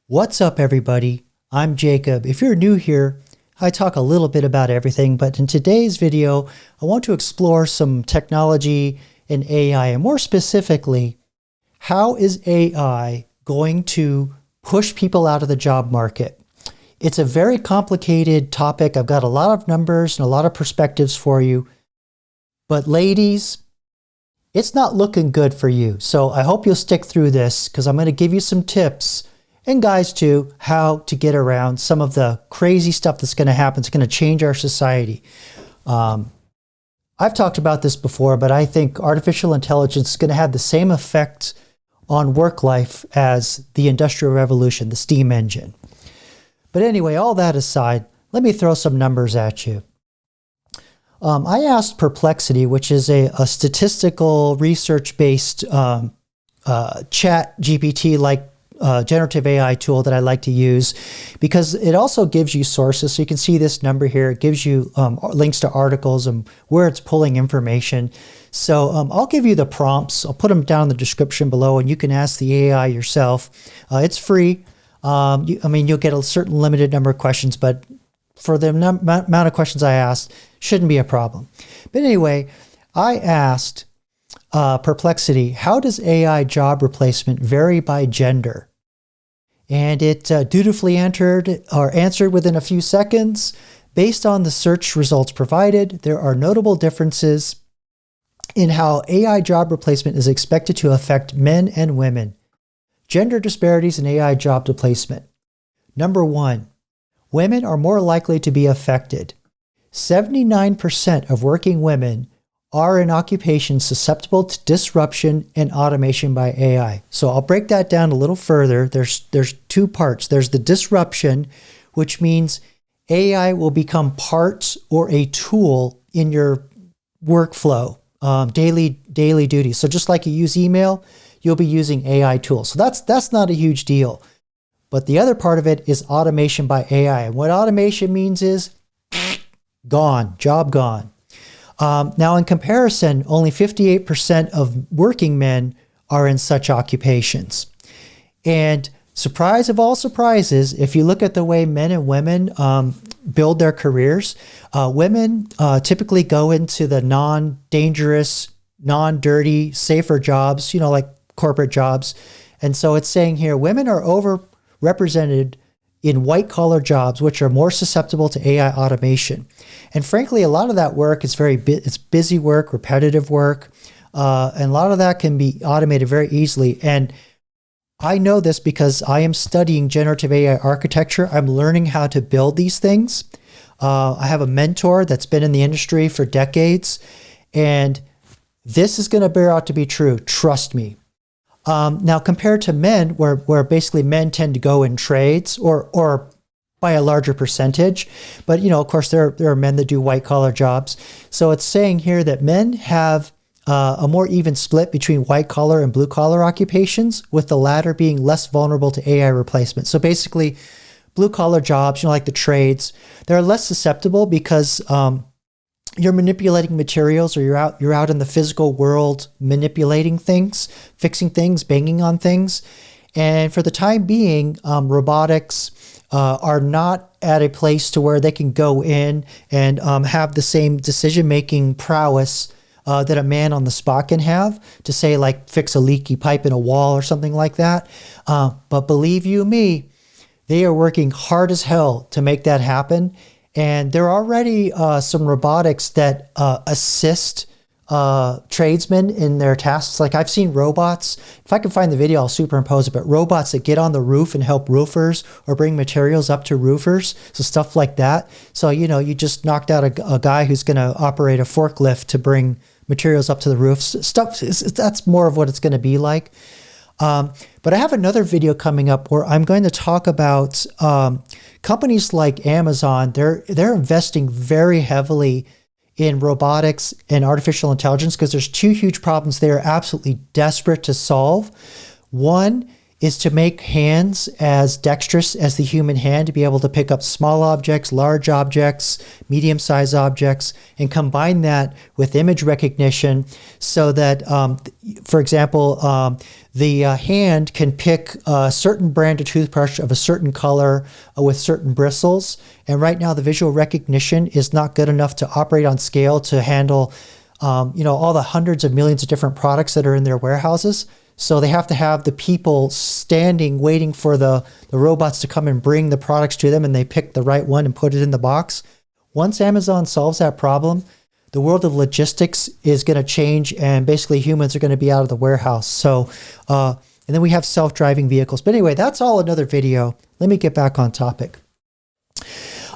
What's up, everybody? I'm Jacob. If you're new here, I talk a little bit about everything, but in today's video, I want to explore some technology and AI, and more specifically, how is AI going to push people out of the job market? It's a very complicated topic. I've got a lot of numbers and a lot of perspectives for you, but ladies, it's not looking good for you. So I hope you'll stick through this because I'm going to give you some tips, and guys too, how to get around some of the crazy stuff that's going to happen. It's going to change our society. I've talked about this before, but I think artificial intelligence is going to have the same effect on work life as the Industrial Revolution, the steam engine. But anyway, all that aside, let me throw some numbers at you. I asked Perplexity, which is a statistical research-based chat GPT-like generative AI tool that I like to use, because it also gives you sources. So you can see this number here. It gives you links to articles and where it's pulling information. So I'll give you the prompts. I'll put them down in the description below, and you can ask the AI yourself. It's free. You'll get a certain limited number of questions, but for the amount of questions I asked, shouldn't be a problem. But anyway, I asked Perplexity, how does AI job replacement vary by gender? And it dutifully answered within a few seconds. Based on the search results provided, there are notable differences in how AI job replacement is expected to affect men and women. Gender disparities in AI job replacement. Number 1, women are more likely to be affected. 79% of working women are in occupations susceptible to disruption and automation by AI. So I'll break that down a little further. There's two parts. There's the disruption, which means AI will become parts or a tool in your workflow, daily duties. So just like you use email, you'll be using AI tools. So that's not a huge deal. But the other part of it is automation by AI. And what automation means is gone, job gone. Now, in comparison, only 58% of working men are in such occupations. And surprise of all surprises, if you look at the way men and women build their careers, women typically go into the non-dangerous, non-dirty, safer jobs, like corporate jobs. And so it's saying here, women are overrepresented in white-collar jobs, which are more susceptible to AI automation. And frankly, a lot of that work is it's busy work, repetitive work, and a lot of that can be automated very easily. And I know this because I am studying generative AI architecture. I'm learning how to build these things. I have a mentor that's been in the industry for decades, and this is going to bear out to be true. Trust me. Now, compared to men, where basically men tend to go in trades or by a larger percentage, but of course there are men that do white collar jobs. So it's saying here that men have a more even split between white collar and blue collar occupations, with the latter being less vulnerable to AI replacement. So basically, blue collar jobs, like the trades, they're less susceptible because you're manipulating materials, or you're out in the physical world manipulating things, fixing things, banging on things. And for the time being, robotics are not at a place to where they can go in and have the same decision-making prowess that a man on the spot can have to, say, like fix a leaky pipe in a wall or something like that. But believe you me, they are working hard as hell to make that happen. And there are already some robotics that assist tradesmen in their tasks. Like I've seen robots, if I can find the video, I'll superimpose it, but robots that get on the roof and help roofers or bring materials up to roofers. So stuff like that. So, you just knocked out a guy who's going to operate a forklift to bring materials up to the roofs. That's more of what it's going to be like. But I have another video coming up where I'm going to talk about companies like Amazon. They're investing very heavily in robotics and artificial intelligence because there's two huge problems they are absolutely desperate to solve. One is to make hands as dexterous as the human hand, to be able to pick up small objects, large objects, medium-sized objects, and combine that with image recognition so that, for example, the hand can pick a certain brand of toothbrush of a certain color with certain bristles. And right now the visual recognition is not good enough to operate on scale to handle all the hundreds of millions of different products that are in their warehouses. So they have to have the people standing waiting for the robots to come and bring the products to them, and they pick the right one and put it in the box. Once Amazon solves that problem, the world of logistics is going to change, and basically humans are going to be out of the warehouse. So, and then we have self-driving vehicles. But anyway, that's all another video. Let me get back on topic.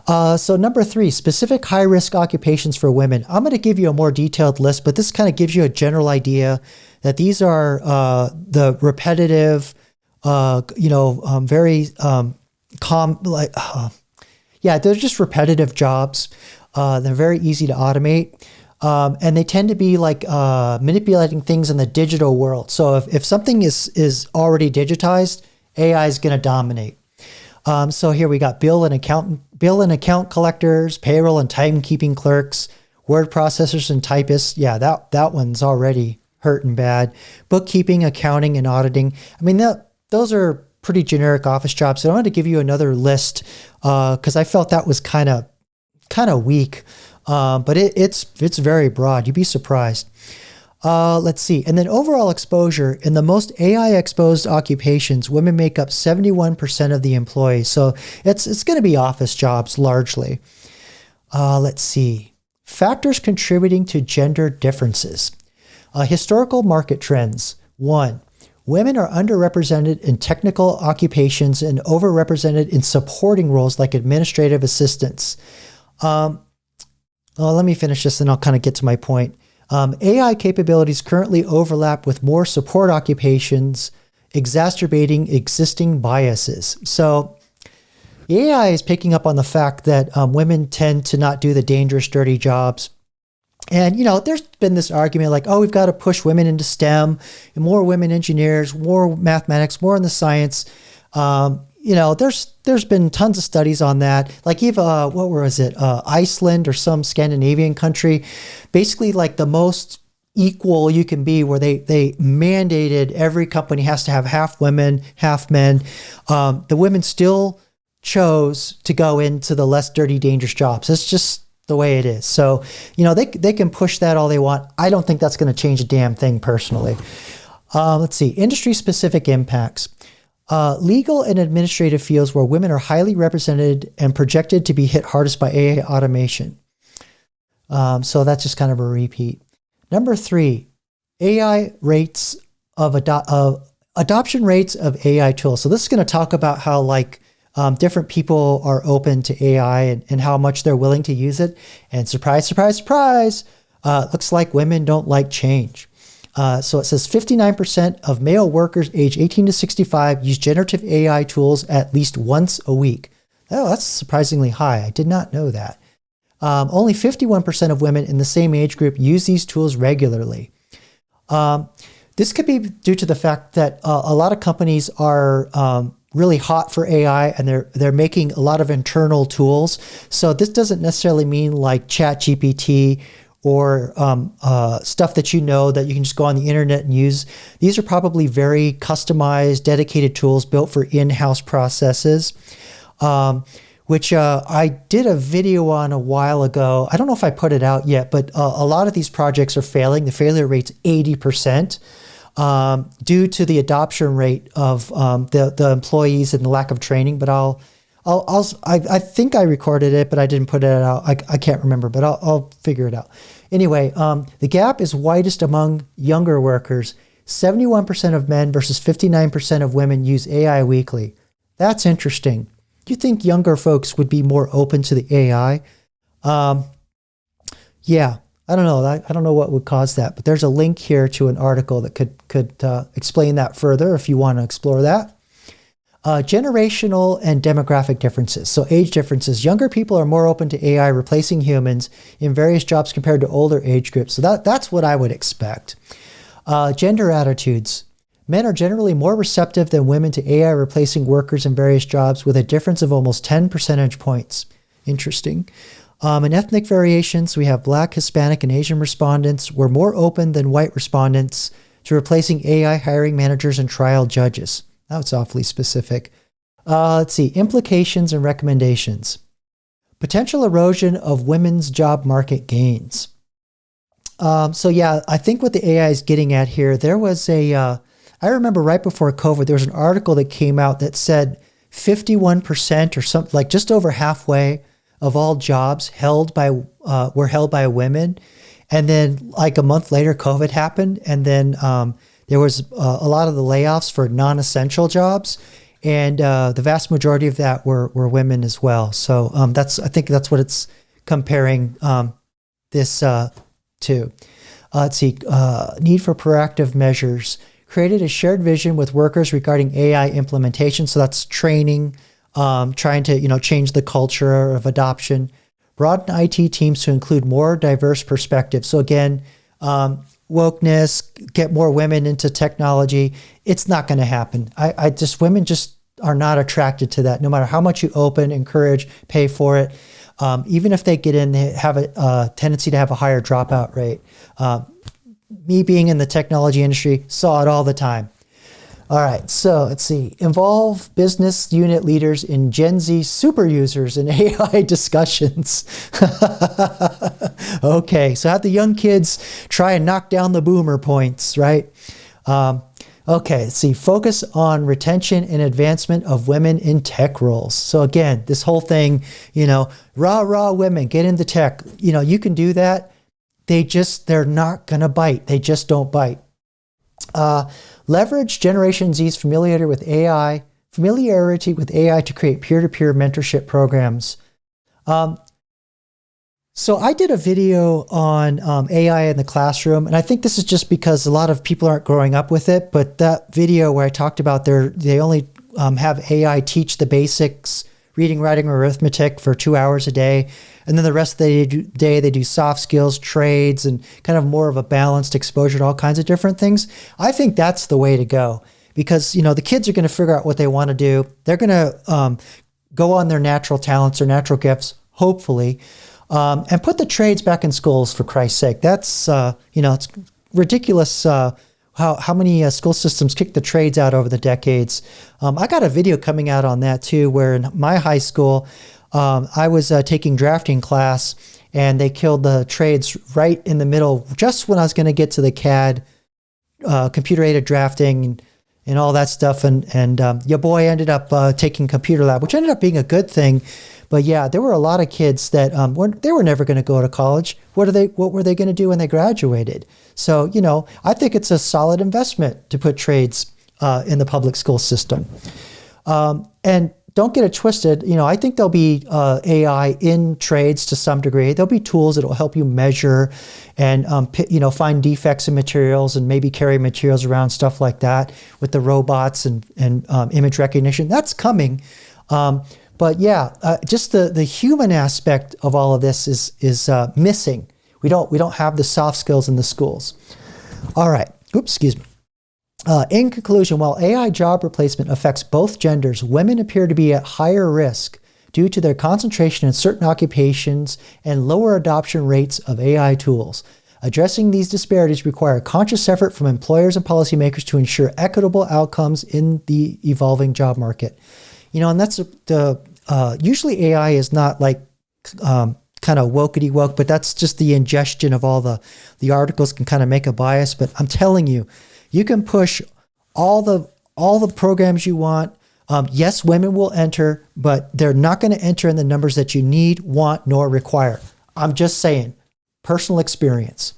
So number 3, specific high-risk occupations for women. I'm going to give you a more detailed list, but this kind of gives you a general idea that these are the repetitive, very they're just repetitive jobs. They're very easy to automate. And they tend to be like manipulating things in the digital world. So if something is already digitized, AI is going to dominate. So here we got bill and account collectors, payroll and timekeeping clerks, word processors and typists. Yeah, that one's already hurting bad. Bookkeeping, accounting, and auditing. I mean, those are pretty generic office jobs. So I wanted to give you another list because I felt that was kind of weak. But it's very broad. You'd be surprised. Let's see. And then overall exposure, in the most AI exposed occupations, women make up 71% of the employees. So it's going to be office jobs largely. Let's see. Factors contributing to gender differences. Historical market trends. 1. Women are underrepresented in technical occupations and overrepresented in supporting roles like administrative assistants. Let me finish this and I'll kind of get to my point. AI capabilities currently overlap with more support occupations, exacerbating existing biases. So AI is picking up on the fact that women tend to not do the dangerous, dirty jobs. And, there's been this argument like, oh, we've got to push women into STEM, and more women engineers, more mathematics, more in the science. There's been tons of studies on that. Like even, what was it? Iceland or some Scandinavian country, basically like the most equal you can be, where they mandated every company has to have half women, half men. The women still chose to go into the less dirty, dangerous jobs. It's just the way it is. So, they can push that all they want. I don't think that's going to change a damn thing personally. Let's see, industry-specific impacts. Legal and administrative fields where women are highly represented and projected to be hit hardest by AI automation. So that's just kind of a repeat. Number 3, AI rates of adoption rates of AI tools. So this is going to talk about how different people are open to AI and how much they're willing to use it. And surprise, surprise, surprise, looks like women don't like change. So it says 59% of male workers age 18 to 65 use generative AI tools at least once a week. Oh, that's surprisingly high. I did not know that. Only 51% of women in the same age group use these tools regularly. This could be due to the fact that a lot of companies are really hot for AI, and they're making a lot of internal tools. So this doesn't necessarily mean like ChatGPT or stuff that that you can just go on the internet and use. These are probably very customized, dedicated tools built for in-house processes, which I did a video on a while ago. I don't know if I put it out yet, but a lot of these projects are failing. The failure rate's 80%. Due to the adoption rate of the employees and the lack of training. But I think I recorded it, but I didn't put it out. I can't remember, but I'll figure it out. Anyway, the gap is widest among younger workers. 71% of men versus 59% of women use AI weekly. That's interesting. Do you think younger folks would be more open to the AI? Yeah. I don't know. I don't know what would cause that, but there's a link here to an article that could explain that further if you want to explore that. Generational and demographic differences. So age differences. Younger people are more open to AI replacing humans in various jobs compared to older age groups. So that's what I would expect. Gender attitudes. Men are generally more receptive than women to AI replacing workers in various jobs, with a difference of almost 10 percentage points. Interesting. In ethnic variations, we have Black, Hispanic, and Asian respondents were more open than white respondents to replacing AI hiring managers and trial judges. That's awfully specific. Let's see, implications and recommendations. Potential erosion of women's job market gains. So yeah, I think what the AI is getting at here, there was I remember right before COVID, there was an article that came out that said 51% or something, like just over halfway of all jobs were held by women. And then like a month later, COVID happened. And then there was a lot of the layoffs for non-essential jobs. And the vast majority of that were women as well. So I think that's what it's comparing this to. Let's see, need for proactive measures. Created a shared vision with workers regarding AI implementation. So that's training, trying to change the culture of adoption. Broaden IT teams to include more diverse perspectives. So again, wokeness, get more women into technology. It's not going to happen. Women just are not attracted to that. No matter how much you open, encourage, pay for it. Even if they get in, they have a tendency to have a higher dropout rate. Me being in the technology industry, saw it all the time. All right, so let's see. Involve business unit leaders in Gen Z super users in AI discussions. Okay, so have the young kids try and knock down the boomer points, right? Okay, let's see. Focus on retention and advancement of women in tech roles. So again, this whole thing, rah women, get into tech. You can do that. They're not going to bite. They just don't bite. Leverage Generation Z's familiarity with AI to create peer-to-peer mentorship programs. So I did a video on AI in the classroom, and I think this is just because a lot of people aren't growing up with it, but that video where I talked about they only have AI teach the basics, reading, writing, arithmetic for 2 hours a day. And then the rest of the day, they do soft skills, trades, and kind of more of a balanced exposure to all kinds of different things. I think that's the way to go because, the kids are going to figure out what they want to do. They're going to go on their natural talents or natural gifts, hopefully, and put the trades back in schools, for Christ's sake. That's, it's ridiculous how many school systems kick the trades out over the decades. I got a video coming out on that too, where in my high school, I was taking drafting class and they killed the trades right in the middle, just when I was going to get to the CAD, computer-aided drafting and all that stuff. And your boy ended up taking computer lab, which ended up being a good thing. But yeah, there were a lot of kids that they were never going to go to college. What were they going to do when they graduated? So, I think it's a solid investment to put trades in the public school system. And don't get it twisted. I think there'll be AI in trades to some degree. There'll be tools that will help you measure and, find defects in materials and maybe carry materials around, stuff like that with the robots and image recognition. That's coming. But yeah, just the human aspect of all of this is missing. We don't have the soft skills in the schools. All right. Oops, excuse me. In conclusion, while AI job replacement affects both genders, women appear to be at higher risk due to their concentration in certain occupations and lower adoption rates of AI tools. Addressing these disparities require a conscious effort from employers and policymakers to ensure equitable outcomes in the evolving job market. And that's usually AI is not like kind of wokety woke, but that's just the ingestion of all the articles can kind of make a bias. But I'm telling you, you can push all the programs you want. Yes, women will enter, but they're not going to enter in the numbers that you need, want, nor require. I'm just saying, personal experience.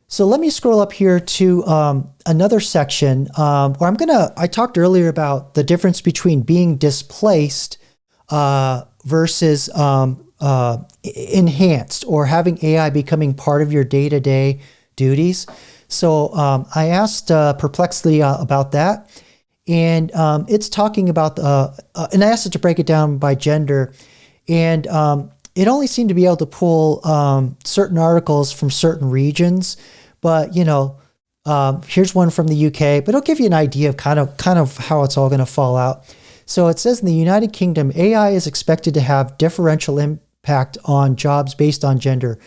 So let me scroll up here to another section where I talked earlier about the difference between being displaced versus enhanced, or having AI becoming part of your day-to-day duties. So I asked Perplexly about that, and it's talking about, and I asked it to break it down by gender, and it only seemed to be able to pull certain articles from certain regions, but here's one from the UK, but it'll give you an idea of kind of how it's all going to fall out. So it says in the United Kingdom, AI is expected to have differential impact on jobs based on gender.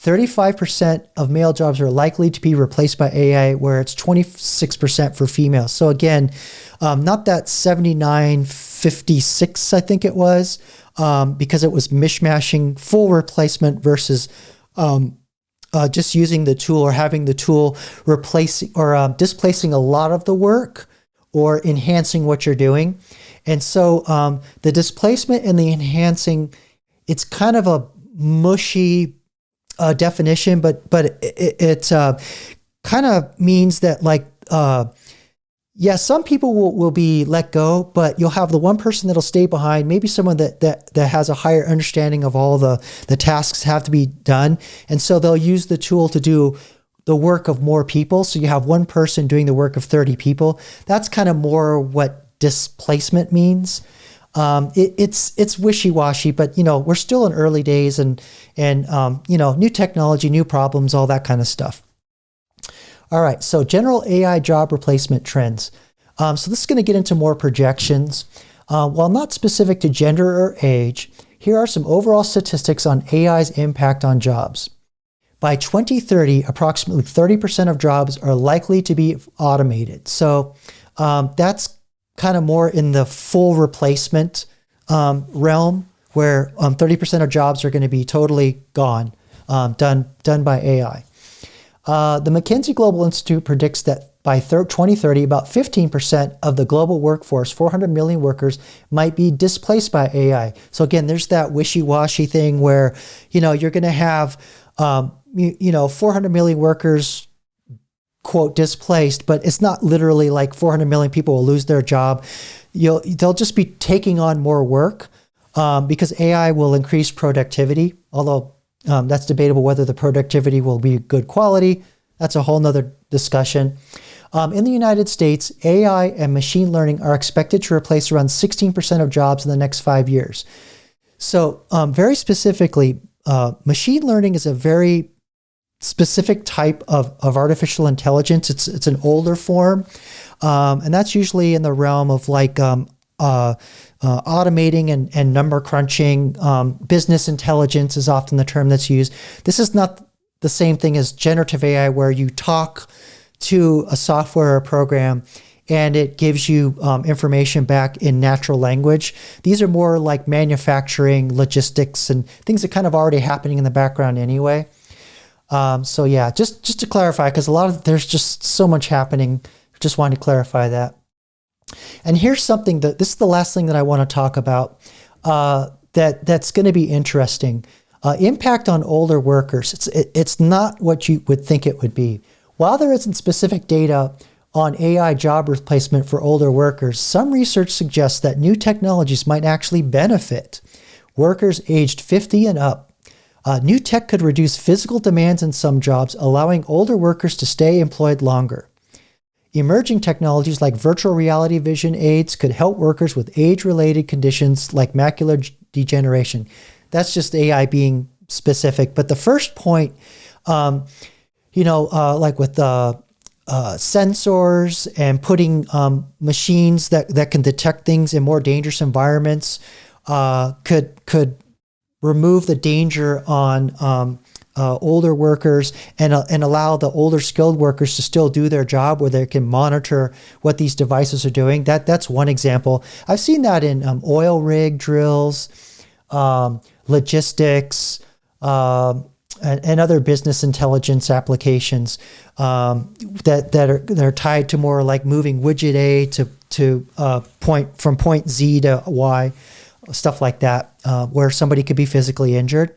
35% of male jobs are likely to be replaced by AI, where it's 26% for females. So again, not that 79-56, I think it was, because it was mishmashing full replacement versus just using the tool or having the tool replacing or displacing a lot of the work or enhancing what you're doing. And so the displacement and the enhancing, it's kind of a mushy definition, but it kind of means that like, yeah, some people will be let go, but you'll have the one person that'll stay behind, maybe someone that has a higher understanding of all the tasks have to be done. And so they'll use the tool to do the work of more people. So you have one person doing the work of 30 people. That's kind of more what displacement means. It's wishy-washy, but we're still in early days and new technology, new problems, all that kind of stuff. All right, so general AI job replacement trends. So this is going to get into more projections. While not specific to gender or age, here are some overall statistics on AI's impact on jobs. By 2030, approximately 30% of jobs are likely to be automated. So that's kind of more in the full replacement realm, where 30% of jobs are going to be totally gone, done by AI. The McKinsey Global Institute predicts that by 2030, about 15% of the global workforce, 400 million workers, might be displaced by AI. So again, there's that wishy-washy thing where, you're going to have, 400 million workers, quote, displaced, but it's not literally like 400 million people will lose their job. They'll just be taking on more work because AI will increase productivity, although that's debatable whether the productivity will be good quality. That's a whole nother discussion. In the United States, AI and machine learning are expected to replace around 16% of jobs in the next 5 years. So very specifically, machine learning is a very specific type of artificial intelligence. It's an older form, and that's usually in the realm of like automating and number crunching. Business intelligence is often the term that's used. This is not the same thing as generative AI, where you talk to a software or program and it gives you information back in natural language. These are more like manufacturing, logistics, and things that kind of already happening in the background anyway. So yeah, just to clarify, because there's just so much happening. Just wanted to clarify that. And here's something this is the last thing that I want to talk about that's going to be interesting. Impact on older workers. It's not what you would think it would be. While there isn't specific data on AI job replacement for older workers, some research suggests that new technologies might actually benefit workers aged 50 and up. New tech could reduce physical demands in some jobs, allowing older workers to stay employed longer. Emerging technologies like virtual reality vision aids could help workers with age-related conditions like macular degeneration. That's just AI being specific. But the first point, like with sensors and putting machines that can detect things in more dangerous environments, could remove the danger on older workers and allow the older skilled workers to still do their job, where they can monitor what these devices are doing. That's one example. I've seen that in oil rig drills, logistics, and other business intelligence applications that are tied to more like moving widget A to from point Z to Y, stuff like that, where somebody could be physically injured.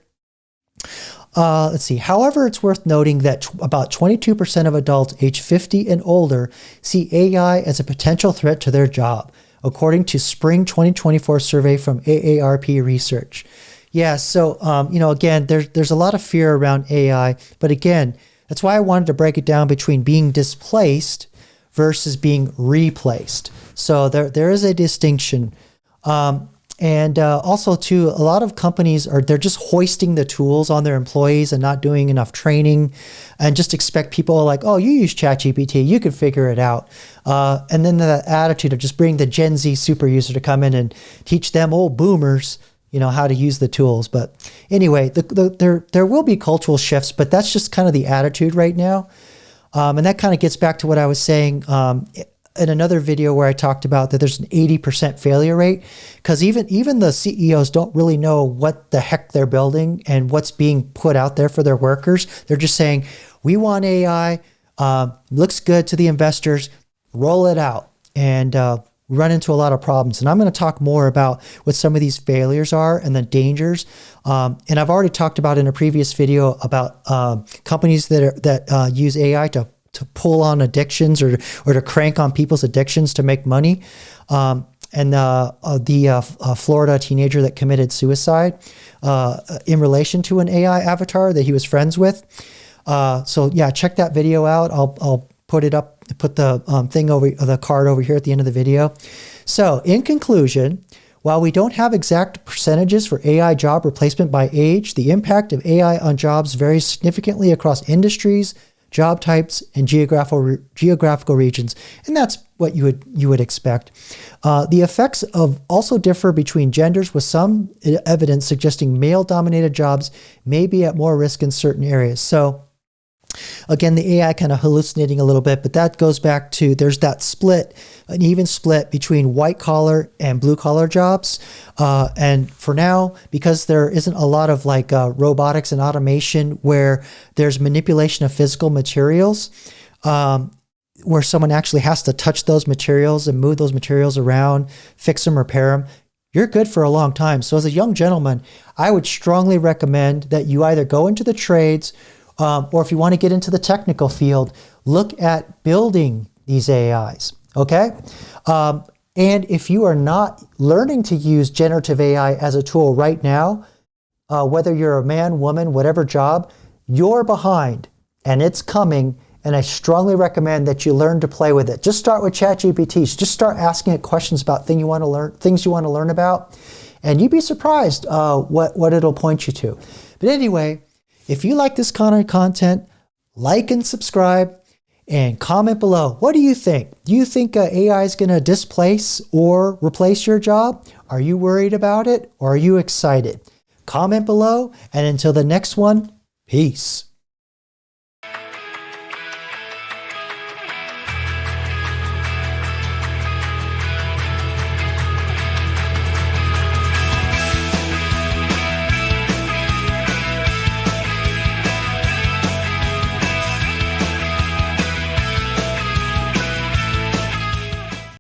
Let's see. However, it's worth noting that about 22% of adults age 50 and older see AI as a potential threat to their job, according to spring 2024 survey from AARP Research. Yeah, so, again, there's a lot of fear around AI, but again, that's why I wanted to break it down between being displaced versus being replaced. So there is a distinction. And also, too, a lot of companies they're just hoisting the tools on their employees and not doing enough training, and just expect people like, oh, you use ChatGPT, you can figure it out. And then the attitude of just bringing the Gen Z super user to come in and teach them old boomers how to use the tools. But anyway, there will be cultural shifts, but that's just kind of the attitude right now. And that kind of gets back to what I was saying in another video where I talked about that there's an 80% failure rate, because even the CEOs don't really know what the heck they're building and what's being put out there for their workers. They're just saying, we want AI, looks good to the investors, roll it out. And run into a lot of problems. And I'm going to talk more about what some of these failures are and the dangers. And I've already talked about in a previous video about companies that use AI to pull on addictions or to crank on people's addictions to make money. And the Florida teenager that committed suicide in relation to an AI avatar that he was friends with. So yeah, check that video out. I'll put it up, put the the card over here at the end of the video. So in conclusion, while we don't have exact percentages for AI job replacement by age, the impact of AI on jobs varies significantly across industries, job types, and geographical regions. And that's what you would expect. The effects also differ between genders, with some evidence suggesting male-dominated jobs may be at more risk in certain areas. So again, the AI kind of hallucinating a little bit, but that goes back to there's that split, an even split between white collar and blue collar jobs. And for now, because there isn't a lot of robotics and automation where there's manipulation of physical materials, where someone actually has to touch those materials and move those materials around, fix them, repair them, you're good for a long time. So as a young gentleman, I would strongly recommend that you either go into the trades, or if you want to get into the technical field, look at building these AIs, okay? And if you are not learning to use generative AI as a tool right now, whether you're a man, woman, whatever job, you're behind and it's coming. And I strongly recommend that you learn to play with it. Just start with ChatGPT. Just start asking it questions about things you want to learn about, and you'd be surprised what it'll point you to. But anyway, if you like this kind of content, like and subscribe and comment below. What do you think? Do you think AI is going to displace or replace your job? Are you worried about it, or are you excited? Comment below, and until the next one, peace.